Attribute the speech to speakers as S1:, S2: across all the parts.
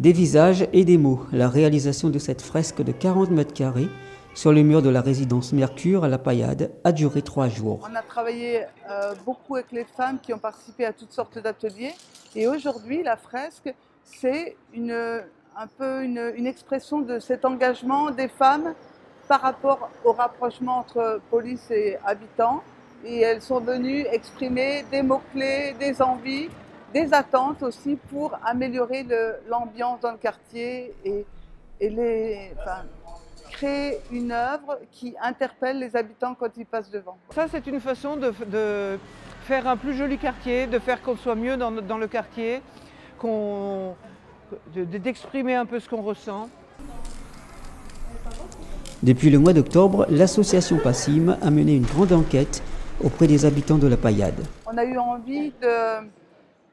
S1: Des visages et des mots. La réalisation de cette fresque de 40 mètres carrés sur le mur de la résidence Mercure à La Paillade a duré 3 jours.
S2: On a travaillé beaucoup avec les femmes qui ont participé à toutes sortes d'ateliers. Et aujourd'hui, la fresque, c'est un peu une expression de cet engagement des femmes par rapport au rapprochement entre police et habitants. Et elles sont venues exprimer des mots-clés, des envies, des attentes aussi pour améliorer l'ambiance dans le quartier et créer une œuvre qui interpelle les habitants quand ils passent devant.
S3: Ça, c'est une façon de faire un plus joli quartier, de faire qu'on soit mieux dans le quartier, d'exprimer un peu ce qu'on ressent.
S1: Depuis le mois d'octobre, l'association PASSIM a mené une grande enquête auprès des habitants de La Paillade.
S2: On a eu envie de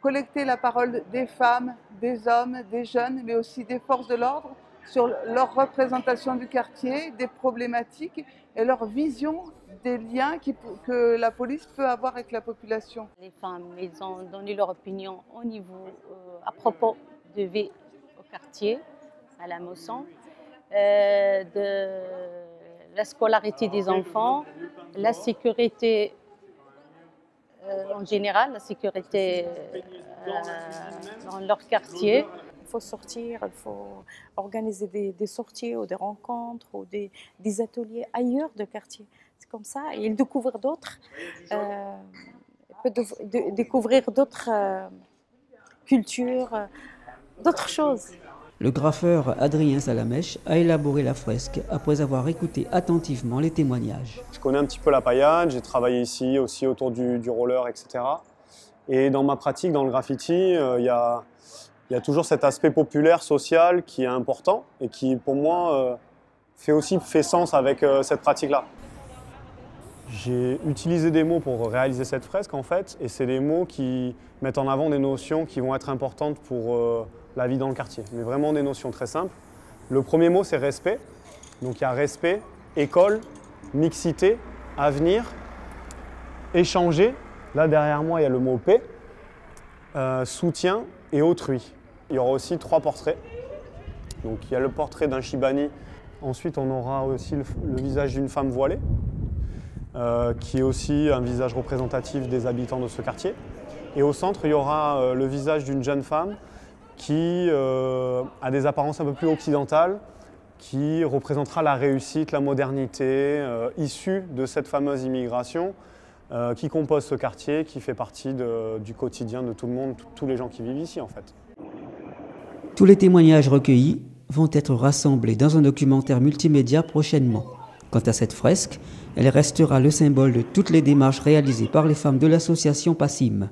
S2: collecter la parole des femmes, des hommes, des jeunes, mais aussi des forces de l'ordre sur leur représentation du quartier, des problématiques et leur vision des liens que la police peut avoir avec la population.
S4: Les femmes, elles ont donné leur opinion à propos de vie au quartier, à la Mosson, de la scolarité des enfants, la sécurité en général, la sécurité dans leur quartier.
S5: Il faut sortir, il faut organiser des sorties ou des rencontres ou des ateliers ailleurs de quartier. C'est comme ça, et découvrir d'autres, découvrir d'autres cultures, d'autres choses.
S1: Le graffeur Adrien Salamèche a élaboré la fresque après avoir écouté attentivement les témoignages.
S6: Je connais un petit peu La Paillade, j'ai travaillé ici aussi autour du roller, etc. Et dans ma pratique, dans le graffiti, il y a toujours cet aspect populaire, social qui est important et qui, pour moi, fait sens avec cette pratique-là. J'ai utilisé des mots pour réaliser cette fresque, en fait, et c'est des mots qui mettent en avant des notions qui vont être importantes pour la vie dans le quartier, mais vraiment des notions très simples. Le premier mot, c'est respect. Donc il y a respect, école, mixité, avenir, échanger. Là, derrière moi, il y a le mot paix, soutien et autrui. Il y aura aussi 3 portraits. Donc il y a le portrait d'un Shibani. Ensuite, on aura aussi le visage d'une femme voilée, qui est aussi un visage représentatif des habitants de ce quartier. Et au centre, il y aura le visage d'une jeune femme qui a des apparences un peu plus occidentales, qui représentera la réussite, la modernité, issue de cette fameuse immigration qui compose ce quartier, qui fait partie du quotidien de tout le monde, tous les gens qui vivent ici en fait.
S1: Tous les témoignages recueillis vont être rassemblés dans un documentaire multimédia prochainement. Quant à cette fresque, elle restera le symbole de toutes les démarches réalisées par les femmes de l'association PASSIM.